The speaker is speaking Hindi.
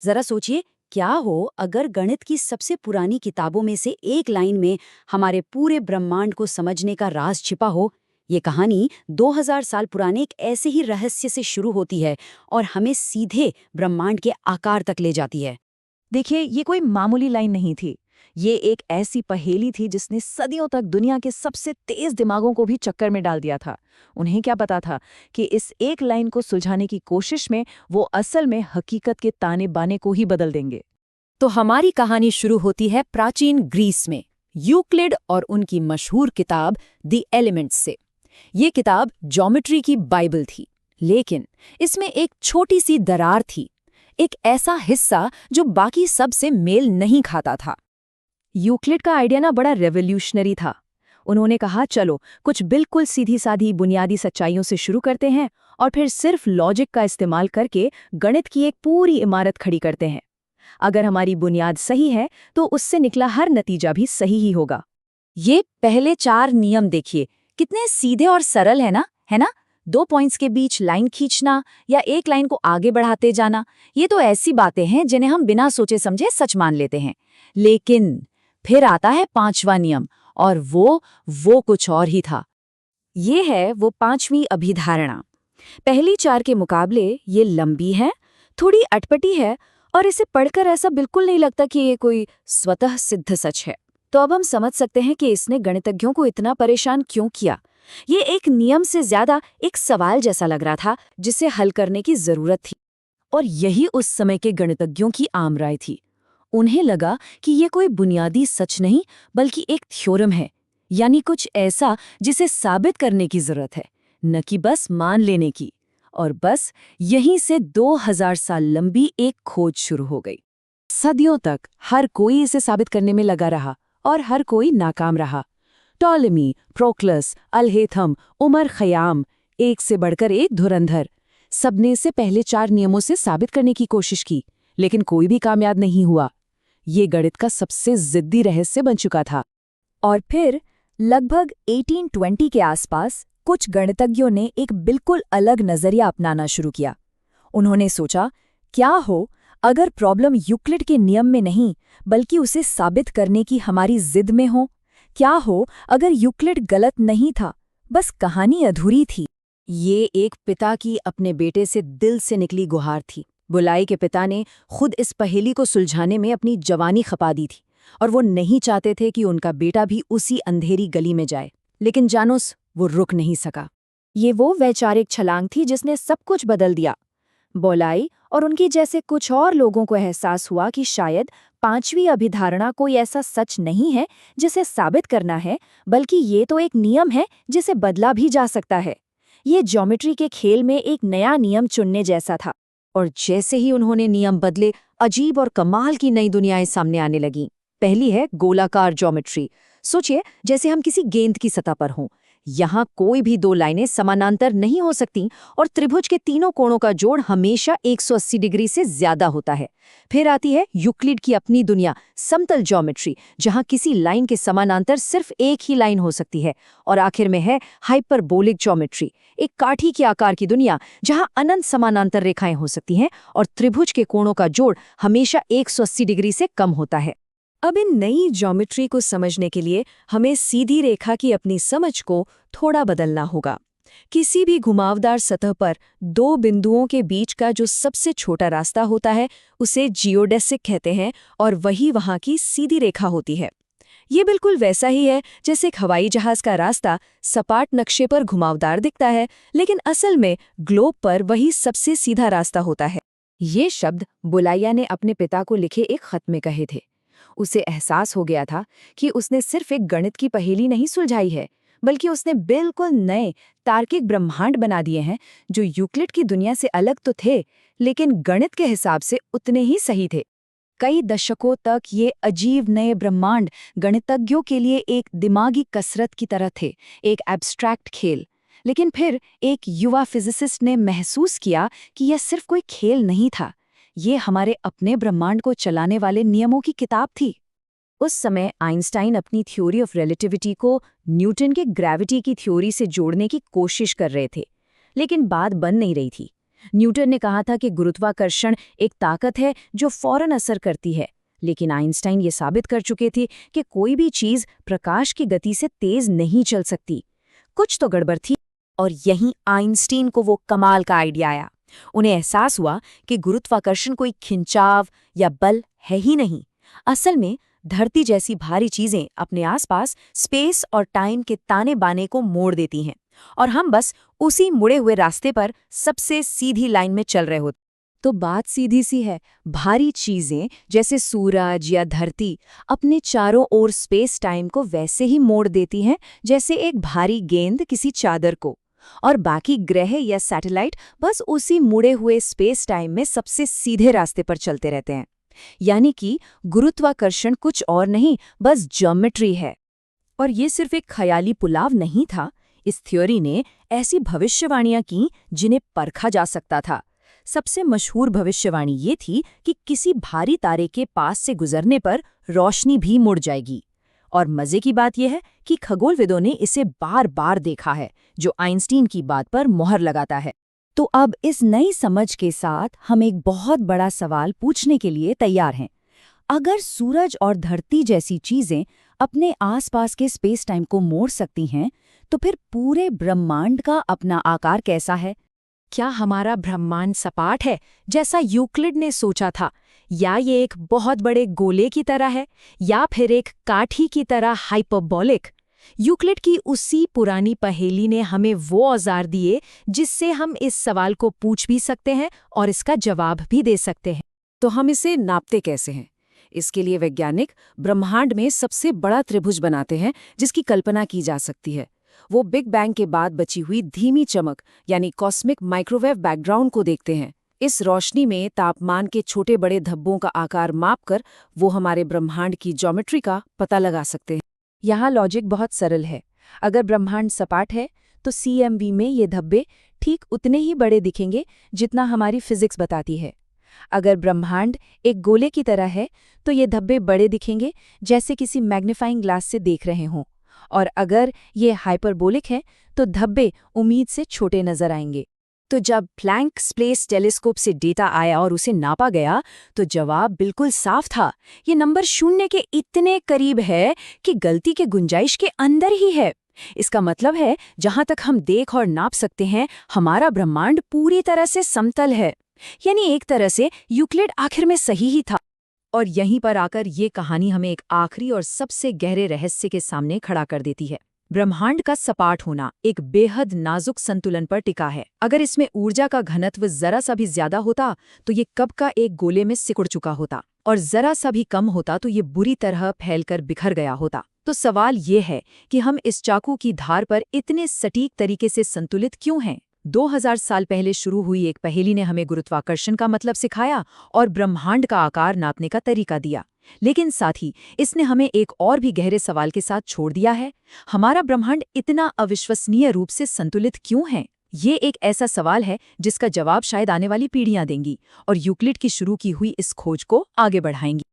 जरा सोचिए, क्या हो अगर गणित की सबसे पुरानी किताबों में से एक लाइन में हमारे पूरे ब्रह्मांड को समझने का राज छिपा हो। ये कहानी 2000 साल पुराने एक ऐसे ही रहस्य से शुरू होती है और हमें सीधे ब्रह्मांड के आकार तक ले जाती है। देखिए, ये कोई मामूली लाइन नहीं थी। ये एक ऐसी पहेली थी जिसने सदियों तक दुनिया के सबसे तेज दिमागों को भी चक्कर में डाल दिया था। उन्हें क्या पता था कि इस एक लाइन को सुलझाने की कोशिश में वो असल में हकीकत के ताने बाने को ही बदल देंगे। तो हमारी कहानी शुरू होती है प्राचीन ग्रीस में, यूक्लिड और उनकी मशहूर किताब द एलिमेंट्स से। ये किताब ज्योमेट्री की बाइबल थी, लेकिन इसमें एक छोटी सी दरार थी, एक ऐसा हिस्सा जो बाकी सब से मेल नहीं खाता था। यूक्लिड का आइडिया ना बड़ा रेवोल्यूशनरी था। उन्होंने कहा, चलो कुछ बिल्कुल सीधी साधी बुनियादी सच्चाइयों से शुरू करते हैं और फिर सिर्फ लॉजिक का इस्तेमाल करके गणित की एक पूरी इमारत खड़ी करते हैं। अगर हमारी बुनियाद सही है तो उससे निकला हर नतीजा भी सही ही होगा। ये पहले 4 नियम देखिए, कितने सीधे और सरल है ना? 2 पॉइंट्स के बीच लाइन खींचना या एक लाइन को आगे बढ़ाते जाना, ये तो ऐसी बातें हैं जिन्हें हम बिना सोचे समझे सच मान लेते हैं। लेकिन फिर आता है 5वां नियम, और वो कुछ और ही था। ये है वो 5वीं अभिधारणा। पहली 4 के मुकाबले ये लंबी है, थोड़ी अटपटी है, और इसे पढ़कर ऐसा बिल्कुल नहीं लगता कि ये कोई स्वतः सिद्ध सच है। तो अब हम समझ सकते हैं कि इसने गणितज्ञों को इतना परेशान क्यों किया। ये एक नियम से ज्यादा एक सवाल जैसा लग रहा था जिसे हल करने की जरूरत थी। और यही उस समय के गणितज्ञों की आम राय थी। उन्हें लगा कि ये कोई बुनियादी सच नहीं बल्कि एक थ्योरम है, यानी कुछ ऐसा जिसे साबित करने की जरूरत है, न कि बस मान लेने की। और बस यहीं से 2000 साल लंबी एक खोज शुरू हो गई। सदियों तक हर कोई इसे साबित करने में लगा रहा और हर कोई नाकाम रहा। टॉलेमी, प्रोक्लस, अल्हेथम, उमर खयाम, एक से बढ़कर एक धुरंधर, सबने इसे पहले 4 नियमों से साबित करने की कोशिश की, लेकिन कोई भी कामयाब नहीं हुआ। ये गणित का सबसे जिद्दी रहस्य बन चुका था। और फिर लगभग 1820 के आसपास कुछ गणितज्ञों ने एक बिल्कुल अलग नजरिया अपनाना शुरू किया। उन्होंने सोचा, क्या हो अगर प्रॉब्लम यूक्लिड के नियम में नहीं बल्कि उसे साबित करने की हमारी जिद में हो? क्या हो अगर यूक्लिड गलत नहीं था, बस कहानी अधूरी थी? ये एक पिता की अपने बेटे से दिल से निकली गुहार थी। बुलाई के पिता ने खुद इस पहेली को सुलझाने में अपनी जवानी खपा दी थी, और वो नहीं चाहते थे कि उनका बेटा भी उसी अंधेरी गली में जाए। लेकिन जानोस, वो रुक नहीं सका। ये वो वैचारिक छलांग थी जिसने सब कुछ बदल दिया। बोलाई और उनकी जैसे कुछ और लोगों को एहसास हुआ कि शायद 5वीं अभिधारणा कोई ऐसा सच नहीं है जिसे साबित करना है, बल्कि ये तो एक नियम है जिसे बदला भी जा सकता है। ये ज्योमेट्री के खेल में एक नया नियम चुनने जैसा था। और जैसे ही उन्होंने नियम बदले, अजीब और कमाल की नई दुनियाएं सामने आने लगीं। पहली है गोलाकार ज्योमेट्री। सोचिए, जैसे हम किसी गेंद की सतह पर हों। यहाँ कोई भी 2 लाइनें समानांतर नहीं हो सकती और त्रिभुज के तीनों कोणों का जोड़ हमेशा 180 डिग्री से ज्यादा होता है। फिर आती है यूक्लिड की अपनी दुनिया, समतल ज्योमेट्री, जहाँ किसी लाइन के समानांतर सिर्फ एक ही लाइन हो सकती है। और आखिर में है हाइपरबोलिक ज्योमेट्री, एक काठी के आकार की दुनिया जहाँ अनंत समानांतर रेखाएं हो सकती हैं और त्रिभुज के कोणों का जोड़ हमेशा 180 डिग्री से कम होता है। अब इन नई ज्योमेट्री को समझने के लिए हमें सीधी रेखा की अपनी समझ को थोड़ा बदलना होगा। किसी भी घुमावदार सतह पर 2 बिंदुओं के बीच का जो सबसे छोटा रास्ता होता है उसे जियोडेसिक कहते हैं, और वही वहाँ की सीधी रेखा होती है। ये बिल्कुल वैसा ही है जैसे एक हवाई जहाज का रास्ता सपाट नक्शे पर घुमावदार दिखता है, लेकिन असल में ग्लोब पर वही सबसे सीधा रास्ता होता है। ये शब्द बुलाइया ने अपने पिता को लिखे एक खत में कहे थे। उसे एहसास हो गया था कि उसने सिर्फ एक गणित की पहेली नहीं सुलझाई है, बल्कि उसने बिल्कुल नए तार्किक ब्रह्मांड बना दिए हैं जो यूक्लिड की दुनिया से अलग तो थे, लेकिन गणित के हिसाब से उतने ही सही थे। कई दशकों तक ये अजीब नए ब्रह्मांड गणितज्ञों के लिए एक दिमागी कसरत की तरह थे, एक एब्स्ट्रैक्ट खेल। लेकिन फिर एक युवा फिजिसिस्ट ने महसूस किया कि यह सिर्फ कोई खेल नहीं था, ये हमारे अपने ब्रह्मांड को चलाने वाले नियमों की किताब थी। उस समय आइंस्टाइन अपनी थ्योरी ऑफ रिलेटिविटी को न्यूटन के ग्रेविटी की थ्योरी से जोड़ने की कोशिश कर रहे थे, लेकिन बात बन नहीं रही थी। न्यूटन ने कहा था कि गुरुत्वाकर्षण एक ताकत है जो फौरन असर करती है, लेकिन आइंस्टाइन ये साबित कर चुके थे कि कोई भी चीज प्रकाश की गति से तेज नहीं चल सकती। कुछ तो गड़बड़ थी। और यहीं आइंस्टीन को वो कमाल का आइडिया आया। उन्हें एहसास हुआ कि गुरुत्वाकर्षण कोई खिंचाव या बल है ही नहीं। असल में धरती जैसी भारी चीजें अपने आसपास स्पेस और टाइम के ताने बाने को मोड़ देती हैं, और हम बस उसी मुड़े हुए रास्ते पर सबसे सीधी लाइन में चल रहे होते। तो बात सीधी सी है, भारी चीजें जैसे सूरज या धरती अपने चारों ओर स्पेस टाइम को वैसे ही मोड़ देती हैं जैसे एक भारी गेंद किसी चादर को, और बाकी ग्रह या सैटेलाइट बस उसी मुड़े हुए स्पेस टाइम में सबसे सीधे रास्ते पर चलते रहते हैं। यानी कि गुरुत्वाकर्षण कुछ और नहीं, बस ज्योमेट्री है। और ये सिर्फ एक ख्याली पुलाव नहीं था। इस थ्योरी ने ऐसी भविष्यवाणियां की जिन्हें परखा जा सकता था। सबसे मशहूर भविष्यवाणी ये थी कि किसी भारी तारे के पास से गुजरने पर रोशनी भी मुड़ जाएगी। और मजे की बात यह है कि खगोलविदों ने इसे बार बार देखा है, जो आइंस्टीन की बात पर मोहर लगाता है। तो अब इस नई समझ के साथ हम एक बहुत बड़ा सवाल पूछने के लिए तैयार हैं। अगर सूरज और धरती जैसी चीजें अपने आसपास के स्पेस टाइम को मोड़ सकती हैं, तो फिर पूरे ब्रह्मांड का अपना आकार कैसा है? क्या हमारा ब्रह्मांड सपाट है जैसा यूक्लिड ने सोचा था, या ये एक बहुत बड़े गोले की तरह है, या फिर एक काठी की तरह हाइपरबोलिक? यूक्लिड की उसी पुरानी पहेली ने हमें वो औजार दिए जिससे हम इस सवाल को पूछ भी सकते हैं और इसका जवाब भी दे सकते हैं। तो हम इसे नापते कैसे हैं? इसके लिए वैज्ञानिक ब्रह्मांड में सबसे बड़ा त्रिभुज बनाते हैं जिसकी कल्पना की जा सकती है। वो बिग बैंग के बाद बची हुई धीमी चमक यानी कॉस्मिक माइक्रोवेव बैकग्राउंड को देखते हैं। इस रोशनी में तापमान के छोटे बड़े धब्बों का आकार मापकर वो हमारे ब्रह्मांड की ज्योमेट्री का पता लगा सकते हैं। यहाँ लॉजिक बहुत सरल है। अगर ब्रह्मांड सपाट है तो CMV में ये धब्बे ठीक उतने ही बड़े दिखेंगे जितना हमारी फिजिक्स बताती है। अगर ब्रह्मांड एक गोले की तरह है तो ये धब्बे बड़े दिखेंगे, जैसे किसी मैग्नीफाइंग ग्लास से देख रहे हों। और अगर ये हाइपरबोलिक है तो धब्बे उम्मीद से छोटे नजर आएंगे। तो जब प्लैंक स्पेस टेलीस्कोप से डेटा आया और उसे नापा गया तो जवाब बिल्कुल साफ था। ये नंबर 0 के इतने करीब है कि गलती के गुंजाइश के अंदर ही है। इसका मतलब है जहां तक हम देख और नाप सकते हैं, हमारा ब्रह्मांड पूरी तरह से समतल है। यानी एक तरह से यूक्लिड आखिर में सही ही था। और यहीं पर आकर ये कहानी हमें एक आखिरी और सबसे गहरे रहस्य के सामने खड़ा कर देती है। ब्रह्मांड का सपाट होना एक बेहद नाजुक संतुलन पर टिका है। अगर इसमें ऊर्जा का घनत्व जरा सा भी ज्यादा होता तो ये कब का एक गोले में सिकुड़ चुका होता, और जरा सा भी कम होता तो ये बुरी तरह फैलकर बिखर गया होता। तो सवाल ये है कि हम इस चाकू की धार पर इतने सटीक तरीके से संतुलित क्यों हैं? 2000 साल पहले शुरू हुई एक पहेली ने हमें गुरुत्वाकर्षण का मतलब सिखाया और ब्रह्मांड का आकार नापने का तरीका दिया। लेकिन साथ ही इसने हमें एक और भी गहरे सवाल के साथ छोड़ दिया है। हमारा ब्रह्मांड इतना अविश्वसनीय रूप से संतुलित क्यों है? ये एक ऐसा सवाल है जिसका जवाब शायद आने वाली पीढ़ियां देंगी और यूक्लिड की शुरू की हुई इस खोज को आगे बढ़ाएंगी।